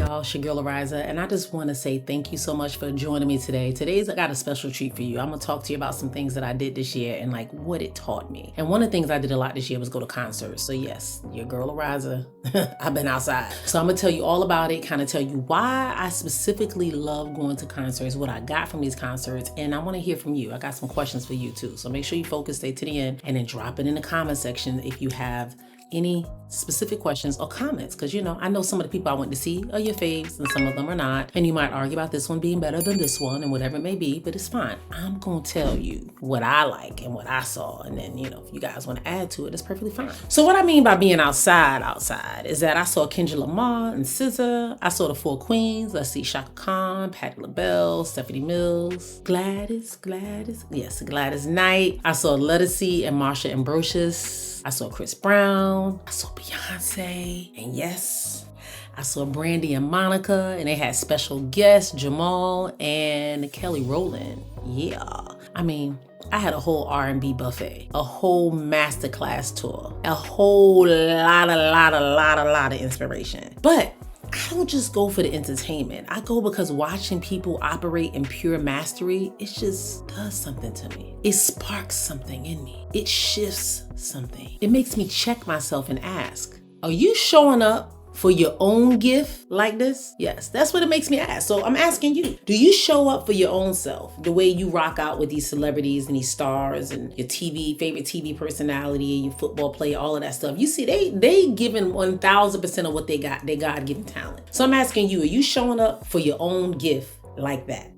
y'all, it's your girl Arisza, and I just want to say thank you so much for joining me today. I got a special treat for you. I'm going to talk to you about some things that I did this year and like what it taught me. And one of the things I did a lot this year was go to concerts. So yes, your girl Arisza, I've been outside. So I'm going to tell you all about it, kind of tell you why I specifically love going to concerts, what I got from these concerts, and I want to hear from you. I got some questions for you too. So make sure you focus, stay to the end, and then drop it in the comment section if you have any specific questions or comments, because I know some of the people I went to see are your faves and some of them are not, and you might argue about this one being better than this one and whatever it may be, but it's fine. I'm gonna tell you what I like and what I saw, and then if you guys want to add to it, it's perfectly fine. So what I mean by being outside is that I saw Kendrick Lamar and SZA. I saw the Four Queens. Let's see, Shaka Khan, Patti LaBelle, Stephanie Mills, Gladys Knight. I saw Lettucey and Marsha Ambrosius. I saw Chris Brown, I saw Beyonce, and yes, I saw Brandy and Monica, and they had special guests, Jamal and Kelly Rowland. Yeah, I had a whole R&B buffet, a whole masterclass tour, a whole lot of inspiration. But I don't just go for the entertainment. I go because watching people operate in pure mastery, it just does something to me. It sparks something in me. It shifts something. It makes me check myself and ask, are you showing up for your own gift like this? Yes, that's what it makes me ask. So I'm asking you, do you show up for your own self? The way you rock out with these celebrities and these stars and your favorite TV personality, your football player, all of that stuff. You see, they giving 1000% of what they got, their God-given talent. So I'm asking you, are you showing up for your own gift like that?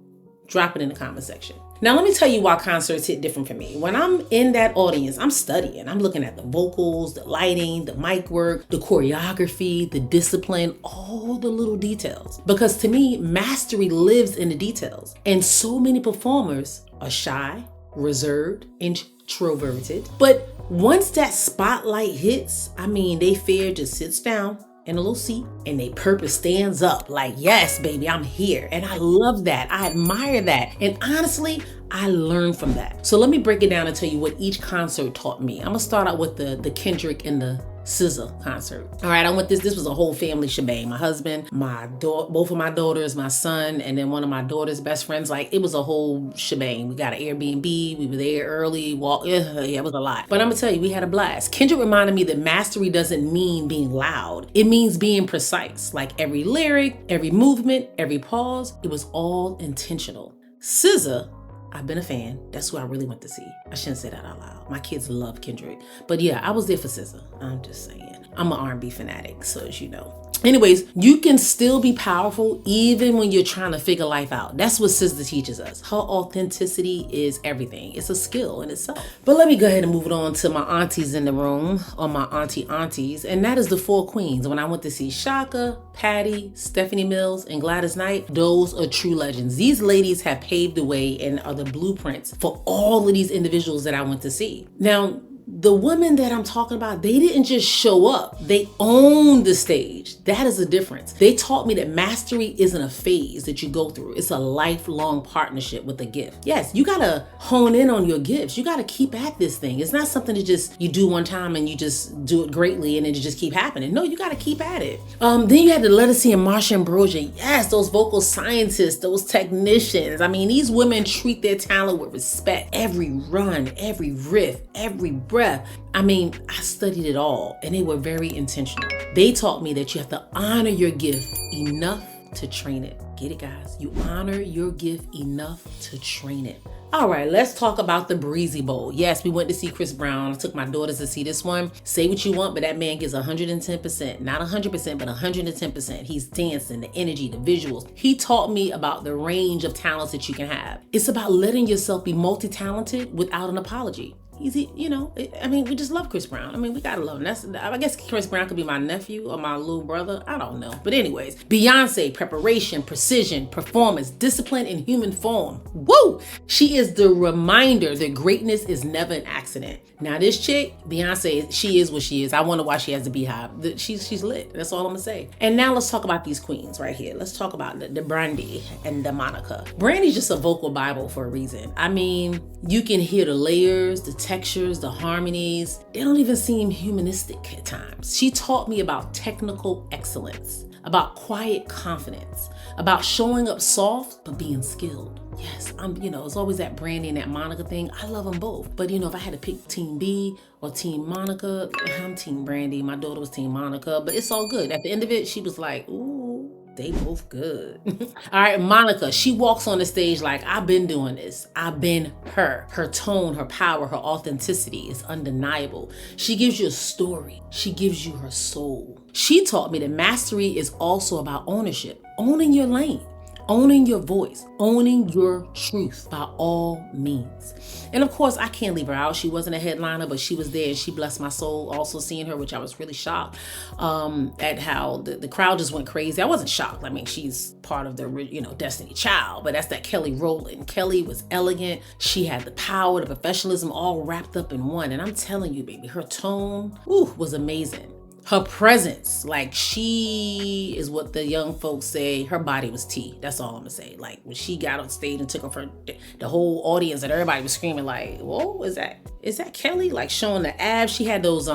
Drop it in the comment section. Now, let me tell you why concerts hit different for me. When I'm in that audience, I'm studying. I'm looking at the vocals, the lighting, the mic work, the choreography, the discipline, all the little details. Because to me, mastery lives in the details. And so many performers are shy, reserved, introverted. But once that spotlight hits, their fear just sits down in a little seat and their purpose stands up like, yes, baby, I'm here. And I love that. I admire that. And honestly, I learned from that. So let me break it down and tell you what each concert taught me. I'm gonna start out with the Kendrick and the SZA concert. All right, I went this was a whole family shebang. My husband, both of my daughters, my son, and then one of my daughter's best friends. Like, it was a whole shebang. We got an Airbnb. We were there early. It was a lot. But I'm gonna tell you, we had a blast. Kendrick reminded me that mastery doesn't mean being loud. It means being precise. Like every lyric, every movement, every pause, it was all intentional. SZA, I've been a fan. That's who I really went to see. I shouldn't say that out loud. My kids love Kendrick. But yeah, I was there for SZA. I'm just saying. I'm an R&B fanatic, so as you know. Anyways, you can still be powerful even when you're trying to figure life out. That's what SZA teaches us. Her authenticity is everything. It's a skill in itself. But let me go ahead and move it on to my aunties in the room, or my aunties, and that is the Four Queens. When I went to see Shaka, Patti, Stephanie Mills, and Gladys Knight, those are true legends. These ladies have paved the way and are the blueprints for all of these individuals that I went to see. Now, the women that I'm talking about, they didn't just show up. They owned the stage. That is the difference. They taught me that mastery isn't a phase that you go through. It's a lifelong partnership with a gift. Yes, you gotta hone in on your gifts. You gotta keep at this thing. It's not something that just you do one time and you just do it greatly and it just keep happening. No, you gotta keep at it. Then you had the Lettucey and Marsha Ambrosius. Yes, those vocal scientists, those technicians. These women treat their talent with respect. Every run, every riff, every breath. I studied it all, and they were very intentional. They taught me that you have to honor your gift enough to train it. Get it, guys? You honor your gift enough to train it. All right, let's talk about the Breezy Bowl. Yes, we went to see Chris Brown. I took my daughters to see this one. Say what you want, but that man gives 110%. Not 100%, but 110%. He's dancing, the energy, the visuals. He taught me about the range of talents that you can have. It's about letting yourself be multi-talented without an apology. Easy, we just love Chris Brown. We gotta love him. I guess Chris Brown could be my nephew or my little brother. I don't know. But anyways, Beyonce, preparation, precision, performance, discipline in human form. Woo! She is the reminder that greatness is never an accident. Now this chick, Beyonce, she is what she is. I wonder why she has the beehive. She's lit. That's all I'm gonna say. And now let's talk about these queens right here. Let's talk about the Brandy and the Monica. Brandy's just a vocal Bible for a reason. You can hear the layers, the textures, the harmonies. They don't even seem humanistic at times. She taught me about technical excellence. about quiet confidence, about showing up soft but being skilled. Yes, it's always that Brandy and that Monica thing. I love them both. But if I had to pick Team B or Team Monica, I'm Team Brandy. My daughter was Team Monica, but it's all good. At the end of it, she was like, ooh, they both good. All right, Monica, she walks on the stage like, I've been doing this. I've been her. Her tone, her power, her authenticity is undeniable. She gives you a story. She gives you her soul. She taught me that mastery is also about ownership, owning your lane, owning your voice, owning your truth by all means. And of course, I can't leave her out. She wasn't a headliner, but she was there and she blessed my soul. Also seeing her, which I was really shocked at how the crowd just went crazy. I wasn't shocked. I mean, she's part of the, Destiny Child, but that's that Kelly Rowland. Kelly was elegant. She had the power, the professionalism all wrapped up in one. And I'm telling you, baby, her tone, was amazing. Her presence, like she is what the young folks say, her body was tea. That's all I'm gonna say. Like when she got on stage and took off the whole audience and everybody was screaming like, whoa, is that Kelly? Like showing the abs. She had those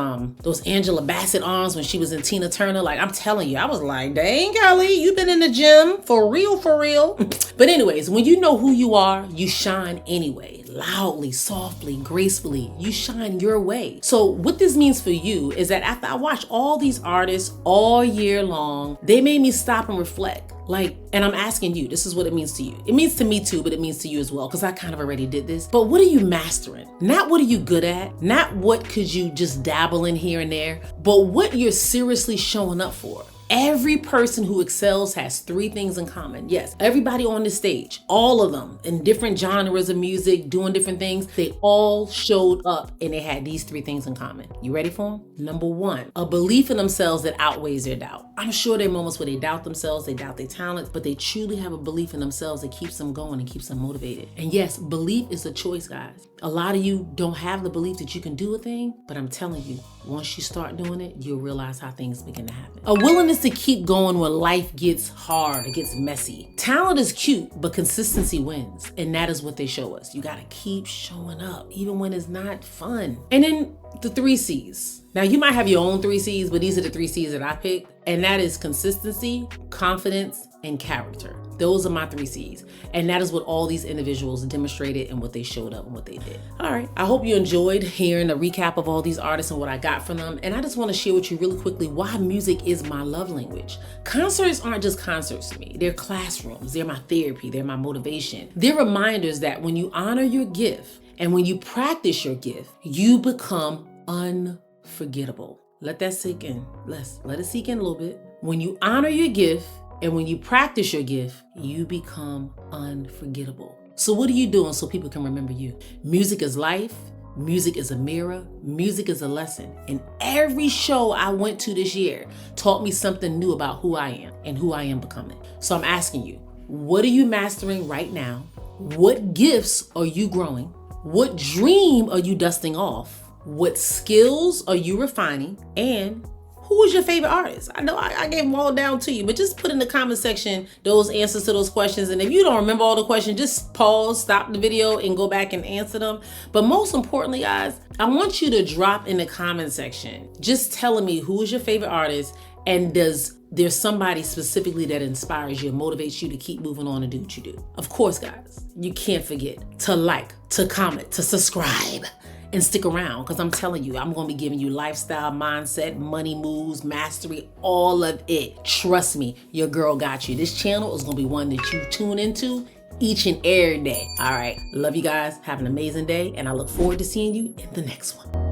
Angela Bassett arms when she was in Tina Turner. Like I'm telling you, I was like, dang Kelly, you been in the gym for real, for real. But anyways, when you know who you are, you shine anyway. Loudly, softly, gracefully, you shine your way. So what this means for you is that after I watch all these artists all year long, they made me stop and reflect. And I'm asking you, this is what it means to you. It means to me too, but it means to you as well, because I kind of already did this. But what are you mastering? Not what are you good at? Not what could you just dabble in here and there, but what you're seriously showing up for. Every person who excels has three things in common. Yes, everybody on this stage, all of them in different genres of music, doing different things, they all showed up and they had these three things in common. You ready for them? Number one, a belief in themselves that outweighs their doubt. I'm sure there are moments where they doubt themselves, they doubt their talents, but they truly have a belief in themselves that keeps them going and keeps them motivated. And yes, belief is a choice, guys. A lot of you don't have the belief that you can do a thing, but I'm telling you, once you start doing it, you'll realize how things begin to happen. A willingness to keep going when life gets hard, it gets messy. Talent is cute, but consistency wins. And that is what they show us. You gotta keep showing up, even when it's not fun. And then the 3 C's. Now you might have your own 3 C's, but these are the 3 C's that I picked. And that is consistency, confidence, and character. Those are my 3 C's. And that is what all these individuals demonstrated and what they showed up and what they did. All right, I hope you enjoyed hearing a recap of all these artists and what I got from them. And I just want to share with you really quickly why music is my love language. Concerts aren't just concerts to me. They're classrooms. They're my therapy. They're my motivation. They're reminders that when you honor your gift and when you practice your gift, you become unforgettable. Let that sink in. Let it sink in a little bit. When you honor your gift and when you practice your gift, you become unforgettable. So what are you doing so people can remember you? Music is life. Music is a mirror. Music is a lesson. And every show I went to this year taught me something new about who I am and who I am becoming. So I'm asking you, what are you mastering right now? What gifts are you growing? What dream are you dusting off? What skills are you refining? And who is your favorite artist? I know I gave them all down to you, but just put in the comment section those answers to those questions. And if you don't remember all the questions, just pause, stop the video and go back and answer them. But most importantly, guys, I want you to drop in the comment section, just telling me who is your favorite artist and there's somebody specifically that inspires you and motivates you to keep moving on and do what you do. Of course, guys, you can't forget to like, to comment, to subscribe, and stick around, because I'm telling you, I'm going to be giving you lifestyle, mindset, money moves, mastery, all of it. Trust me, your girl got you. This channel is going to be one that you tune into each and every day. All right. Love you guys. Have an amazing day. And I look forward to seeing you in the next one.